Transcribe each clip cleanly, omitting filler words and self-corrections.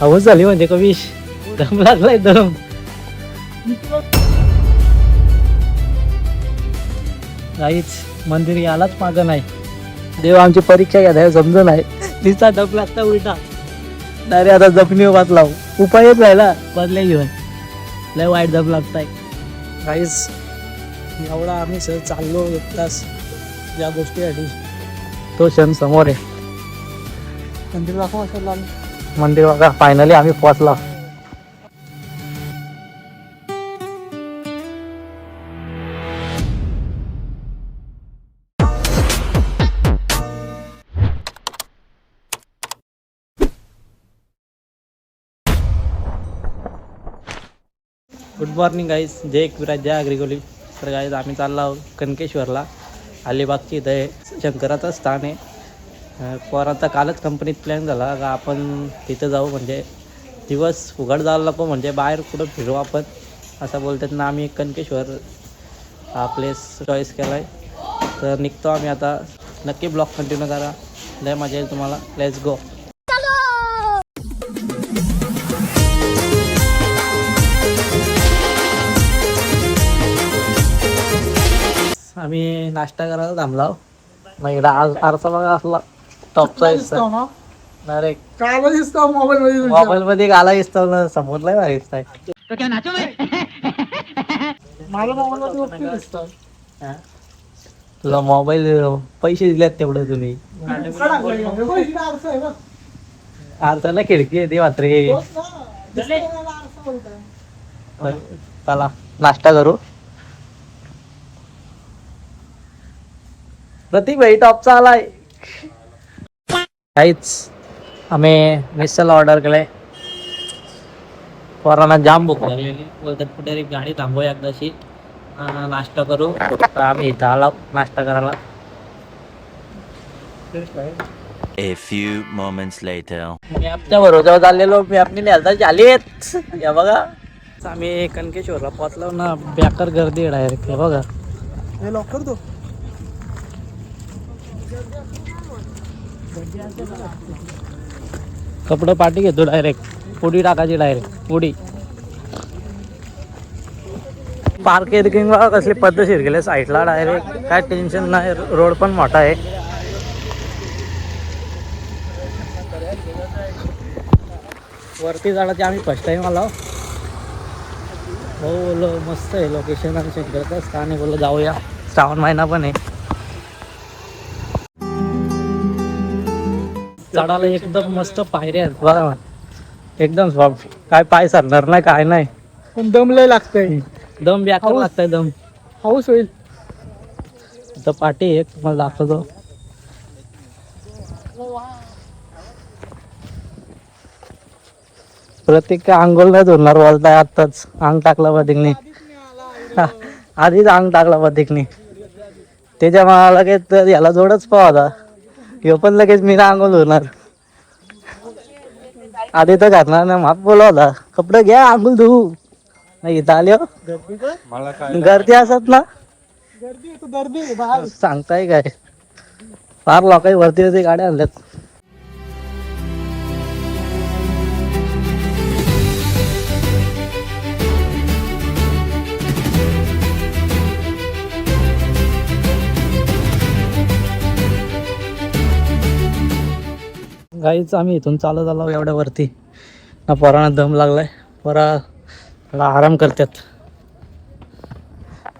हवस झाली म्हणजे कविश दम लागलाय दम. काहीच मंदिर यालाच मागं नाही. देव आमची परीक्षा घ्या समज नाही. तिचा दम लागता उलटा. अरे आता जपणी वाचला उपायच राहिला बदल्या घेऊन. लय वाईट दम लागताय काहीच. एवढा आम्ही सर चाललो एक तास या गोष्टीसाठी. तो क्षण समोर आहे. मंदिर दाखव असेल. मंदिर बघा फायनली आम्ही पोहोचलो. Good morning guys. जय एकविराज जय अग्रिकोली. तर गाईज आम्ही चाललो आहोत कनकेश्वरला. अलिबागची इथं आहे शंकराचं स्थान आहे. पोरांचा कालच कंपनीत प्लॅन झाला का आपण तिथं जाऊ, म्हणजे दिवस उघड जायला नको, म्हणजे बाहेर कुठं फिरू आपण असं बोलतात ना. आम्ही कनकेश्वर हा प्लेस चॉईस केला आहे. तर निघतो आम्ही आता. नक्की ब्लॉग कंटिन्यू करा, लय मजा येईल तुम्हाला. Let's go. आम्ही नाश्ता करायला थांबलो. मग इकडं आज आरसा बघा असला टॉपचा दिसतो. अरे मोबाईल मध्ये गाला दिसतो ना, समोरला भारी दिसताय. तुला मोबाईल पैसे दिलेत तेवढं तुम्ही. आरसाला खिडकी आहे ती मात्र. चला नाश्ता करू. प्रतीक भाई टॉपचा आलाय. काहीच आम्ही मिसळ ऑर्डर केलंय. पोरांना जाम भूक लागलेली. बोलतात कुठे गाडी थांबवूया एकदाशी नाश्ता करू. तर आम्ही इथं आलो नाश्ता करायला. A few moments later. मी आपल्या बरोबर चाललेलो. मी आपली नेलताची आलीत या बघा. आम्ही कनकेश्वरला पोहोचलो ना. बेकार गर्दी आहे डायरेक्ट. हे बघा हे लॉक करतो. कपडे पाठी घेतो डायरेक्ट. पुडी टाकायची डायरेक्ट पुडी. पार्किंग कसली पद्धतशीर गेले साईडला डायरेक्ट. काय टेन्शन नाही. रोड पण मोठा आहे. वरती जाण्याचे आम्ही फर्स्ट टाइम आलो. हो बोलो मस्त आहे लोकेशन. आणि शंकरचं स्थान आहे. बोलो जाऊया. श्रावण महिना पण आहे. चढायला एकदम मस्त पायऱ्या आहेत बघा. एकदम सॉफ्ट. काय पाय सरणार नाही काय नाही. पण दम लय लागतंय. दम बेकार लागतंय. दम हाऊस होईल. तर पाठी एक तुम्हाला दाखवतो. प्रत्येक काय अंघोळ नाही धुरणार बोलताय. आत्ताच अंग टाकला पथिकने. आधीच अंग टाकला पथिकने. त्याच्या मला लगेच याला जोडच पाहता. ह्यो पण लगेच मी ना अंघोळ धुरणार. आधी तर घालणार ना. माप बोला होता कपडे घ्या अंघोळ धुवू. नाही इथं आले गर्दी असत ना. सांगताय काय. फार लोकांनी वरती वरती गाड्या आणल्यात. गाईच आम्ही इथून चालत आलो एवढ्या वरती ना. पोरांना दम लागलाय. पोरा थोडा आराम करतात.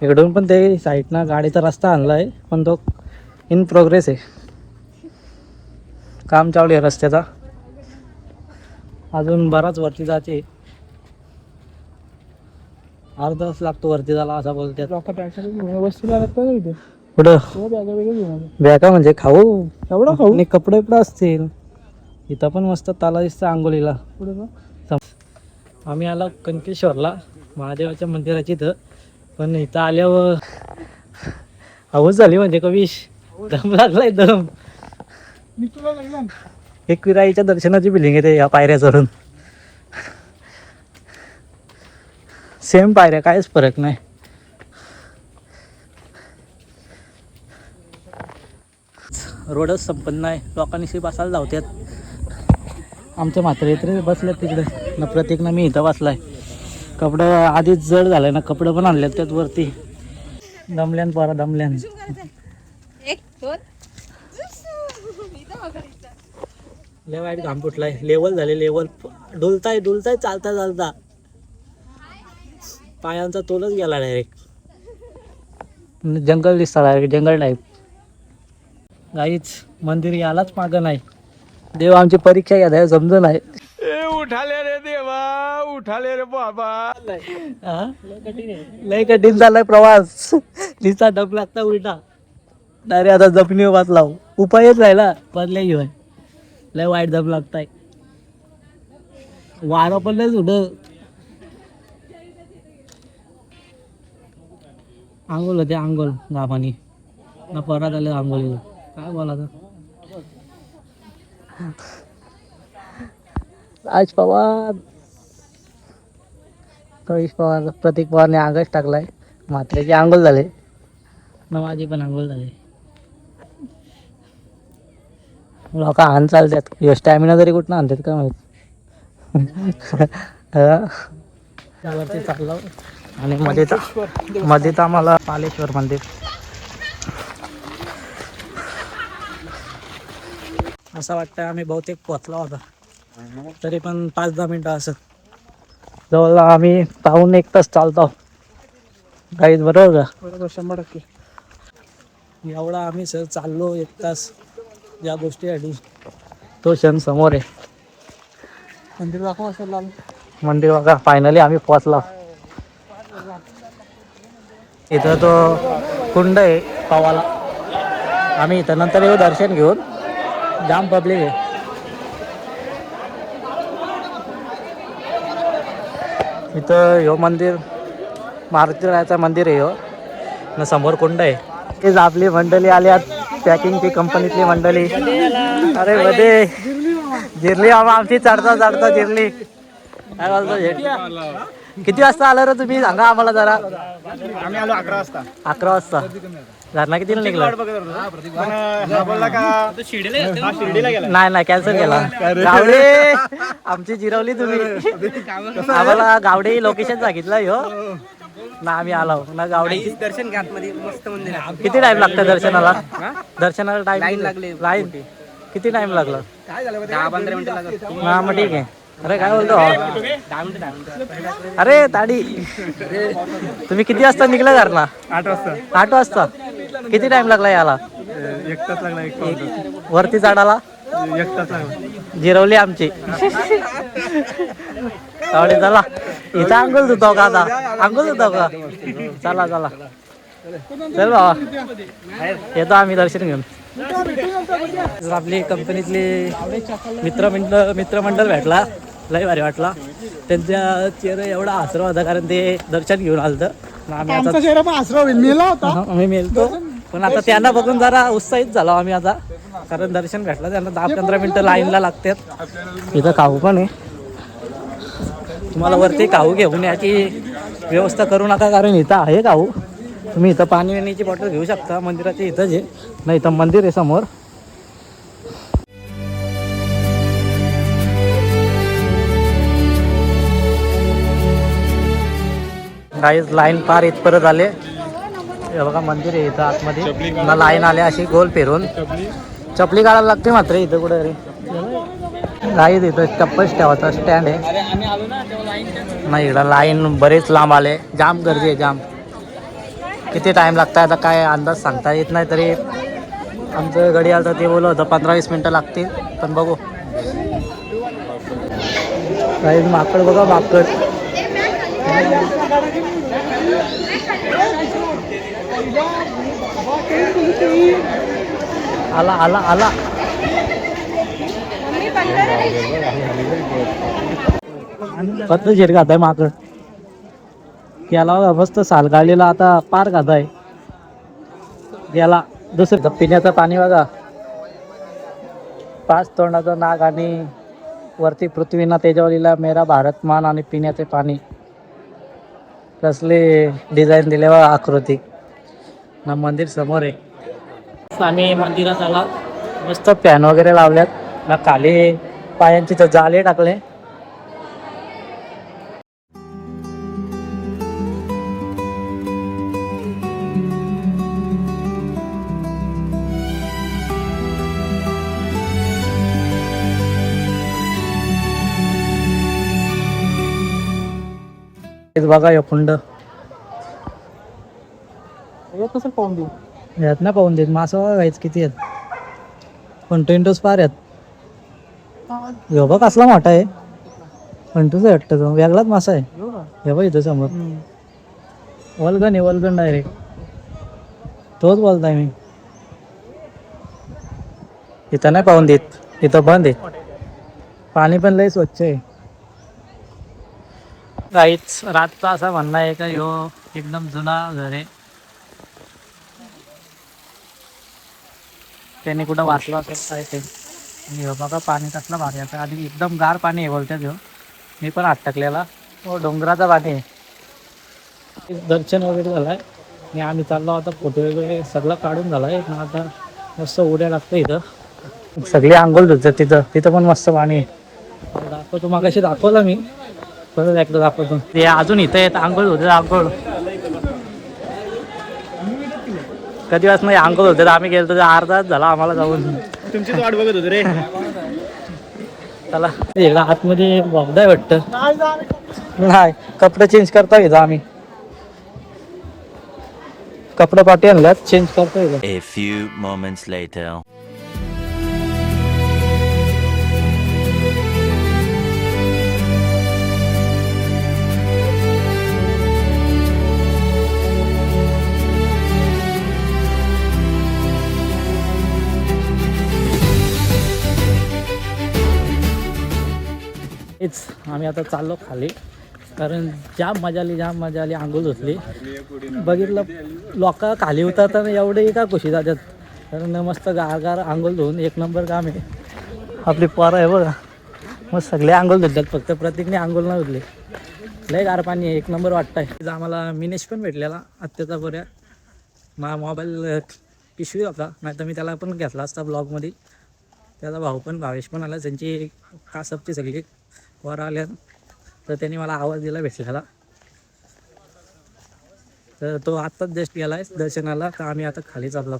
इकडून पण ते साईडनं गाडीचा रस्ता आणलाय पण तो इन प्रोग्रेस आहे. काम चालू आहे रस्त्याचा. अजून बराच वरती जाते. अर्धा तास लागतो वरती जायला असं बोलतात. कुठं बॅगा म्हणजे खाऊ एवढं खाऊ आणि कपडे पण असतील. इथं पण मस्त ताला दिसतं आंघोळीला. आम्ही आलो कनकेश्वरला महादेवाच्या मंदिराची. इथं पण इथं आल्यावर हवस झाली म्हणजे कविश दम लागलाय दम. एकविराईच्या दर्शनाची बिलिंग येते या पायऱ्या चढून. सेम पायऱ्या काहीच फरक नाही. रोडच संपन्न आहे. लोकांनी बसायला धावतात. आमच्या म्हातारे इथे बसले तिकडे ना, प्रतीक ना मी इथं बसलाय. कपडं आधीच जड झालंय ना, कपडे पण आणले त्यात वरती. दमल्यान पोरा दमल्यान. लय वाईट घाम फुटलाय. लेवल झाले लेवल. डुलताय चालता चालता पायांचा तोलच गेला डायरेक्ट. जंगल दिसता डायरेक्ट, जंगल टाईप. काहीच मंदिर यालाच मागं नाही. देव आमची परीक्षा घ्या समजून आहे. उठाले रे देवा, उठाले रे बाबा. लय कठीण झालाय प्रवास. निसा डब लागता उलटा डायरेक्ट. आता जपणी वाचला उपायच राहिला बदल्या घेऊन. लय वाईट दम लागताय. वारं पण लय सुट. आंघोळ होते आंघोळ गावानी ना, परत आलं आंघोळी. काय बोलायचं. राज पवार, कविश पवार, प्रतीक पवारने आगच टाकलाय. म्हात्र्याची आंघोळ झाले ना, माझी पण आंघोळ झाली. लोक हान चालतात. ह्यो स्टॅमिना तरी कुठं आणतात का माहित. त्यावरती चाललो आणि मध्ये तर आम्हाला पालेश्वर मंदिर. असं वाटतं आम्ही बहुतेक पोचला होता, तरी पण 5-10 मिनटं असं. जवळ आम्ही पाहून 1 तास चालतो काहीच. बरोबर का? बरोबर 100%. एवढा आम्ही सर चाललो 1 तास या गोष्टीसाठी. तो क्षण समोर आहे. मंदिर दाखव असेल लाल. मंदिर बघा, फायनली आम्ही पोचला. इथं तो कुंड आहे पावाला. आम्ही इथं नंतर येऊ दर्शन घेऊन. जाम पब्लिक आहे. इथं ह्यो मंदिर मारुती रायाचं मंदिर आहे ह्यो ना, समोर कुंड आहे. तेच आपली मंडळी आल्यात, पॅकिंगची कंपनीतली मंडळी. अरे मध्ये जिरली आमची चढता जिरली. काय बोलतो झेट? किती वाजता आला रे तुम्ही, सांगा आम्हाला जरा. आम्ही आलो 11 वाजता. 11 वाजता. घरना कितीला निघला? शिर्डीला गेला. नाही कॅन्सल केला. गावडे आमची जिरवली तुम्ही. आम्हाला गावडे लोकेशन सांगितलं ह्यो ना, आम्ही आलो ना. गावडे दर्शन घाट मध्ये मस्त मंदिर आहे. किती टाइम लागतं दर्शनाला? दर्शनाला टाइम लाईन किती टाइम लागला? 10-15 मिनिटं लागतात. हा मग ठीक आहे. अरे काय बोलतो? 10 मिनिटं. अरे ताडी, तुम्ही किती वाजता निघला घरना? 8 वाजता. 8 वाजता. किती टाइम लागला याला? 1 तास लागला. वरती चढाला 1 तास लागला. जिरवली आमची. तावडे चला, इथं आंघोळ धुतो का आता? आंघोळ धुतो का? चला चल बाबा, येतो आम्ही दर्शन घेऊन. आपली कंपनीतली मित्रमंडळ भेटला. लय भारी वाटला. त्यांच्या चेहरा एवढा हसरा होता कारण ते दर्शन घेऊन आलतं. आम्ही आमचा चेहरा पण हसरा होईल. मेला होता. आम्ही मेलतो, पण आता त्यांना बघून जरा उत्साहित झालो आम्ही आता, कारण दर्शन भेटलं. त्यांना 10-15 मिनिटं लाईनला लागतात. इथं खाऊ पण आहे. तुम्हाला वरती खाऊ घेऊन याची व्यवस्था करू नका, कारण इथं आहे खाऊ. तुम्ही इथं पाणी पिण्याची बॉटल घेऊ शकता. मंदिराच्या इथंच आहे ना, इथं मंदिर आहे समोर. काहीच लाईन पार इथपर्यंत आले. हे बघा मंदिर आहे इथं आतमध्ये. ना लाईन आले अशी गोल फिरून. चपली काढायला लागते मात्र इथं कुठे तरी. काही इथं चप्पल ठेवायचा स्टँड आहे. नाही इकडं लाईन बरेच लांब आले. जाम गर्दी आहे जाम. किती टाईम लागतं आता काय अंदाज सांगता येत नाही. तरी आमचं गडी आलं तर ते बोललं होतं 15-20 मिनटं लागतील, पण बघू. काही माकड बघा, माकड. आला आला आला. फक्त शेर खात आहे माकड. याला मस्त साल काढलेला आता पार खात आहे. याला दुसरं पिण्याचं पाणी बघा. 5 तोंडाचं नाग आणि वरती पृथ्वीना त्याच्यावर लिहिला मेरा भारत मान, आणि पिण्याचे पाणी. कसले डिझाईन दिले बघा, आकृती ना. मंदिर समोर आहे. आम्ही मंदिरात आला. मस्त फॅन वगैरे लावल्यात ना. खाली पायांची तर जाले टाकले. हेच बघा हे कुंड कसं पाहून देऊ. यात ना पाहून देत मासं बघायचं किती आहेत. कंटेंटच फार आहेत. ह्यो बघ कसला मोठा आहे. कंटूच आहे वाटतं तो. वेगळाच मासा आहे. हे बघ इथं समोर वल्गन आहे. वल्गन डायरेक्ट तोच बोलताय मी. इथं नाही पाहून देत. इथं बंद आहे. पाणी पण लय स्वच्छ आहे. काहीच रातचा असं म्हणणं आहे का ह्यो एकदम जुना घर आहे. त्याने कुठं वाचलं असेल काय ते. आणि ह्यो बघा पाणी कसलं भारी आता. आधी एकदम गार पाणी आहे बोलतात ह्यो. मी पण हात टाकलेला. हो डोंगराचा पाणी आहे. दर्शन वगैरे झालं आहे आणि आम्ही चाललो आता. फोटो वगैरे सगळं काढून झालं आहे. आता मस्त उड्या लागतं इथं. सगळे आंघोळ धुतात तिथं. तिथं पण मस्त पाणी आहे. दाखवतो मगाशी दाखवलं मी. परत एकदा दाखवतो. ते अजून इथं येत आंघोळ होते. आंघोळ कधी वाजता आंघोळ होते. आम्ही गेलो तर अर्धा तास झाला आम्हाला जाऊन. तुमचीच वाट बघत होतो रे. चला इकडं आतमध्ये बोगदा आहे वाटतं. नाही कपडे चेंज करता येतं. आम्ही कपडे पाठी आणल्यात चेंज करता येतं. A few moments later. हेच आम्ही आता चाललो खाली. कारण जाम मजा आली आंघोळ धुतली. बघितलं लोक खाली उतरताना एवढे का खुशी जातात. कारण मस्त गार आंघोळ धुवून एक नंबर काम आहे. आपली पोरं आहे बघा मग सगळे आंघोळ धुतात. फक्त प्रत्येकने आंघोळ नाही धुतली. लय गार पाणी आहे. एक नंबर वाटतंय. आम्हाला मिनेश पण भेटलेला आत्याचा बऱ्या. मोबाईल पिशवी होता. नाही तर मी त्याला पण घेतला असता ब्लॉगमध्ये. त्याचा भाऊ पण भावेश पण आला. त्यांची कासपची सगळी वर आल्या तर त्यांनी मला आवाज दिला भेटलेला. तर तो आत्ताच जस्ट गेला आहे दर्शनाला. तर आम्ही आता खाली चाललो.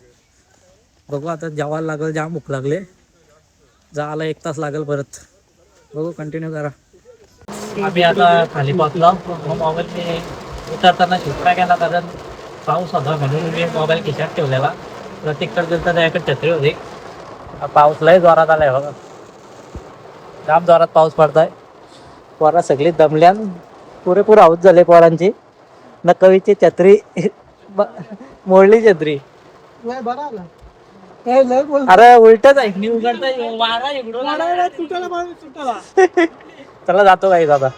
बघू आता जेवायला लागेल. जाम भूक लागले. जायला 1 तास लागेल परत. बघू कंटिन्यू करा. आम्ही आता खाली पोचलो. मग मोबाईल मी उतरताना शूट नाही केला कारण पाऊस होता म्हणून मी मोबाईल खिशात ठेवलेला. प्रत्येककडे गेलं तर एक छत्री होती. पाऊस लय जोरात आलाय बघा. जाम जोरात पाऊस पडताय. पोरा सगळी दमल्यान पुरेपूर हाऊस झाले पोरांची. न कवीची छत्री मोडली छत्री. अरे उलटच आहे. मी उघडता वारा इकडून. चला जातो काही दादा.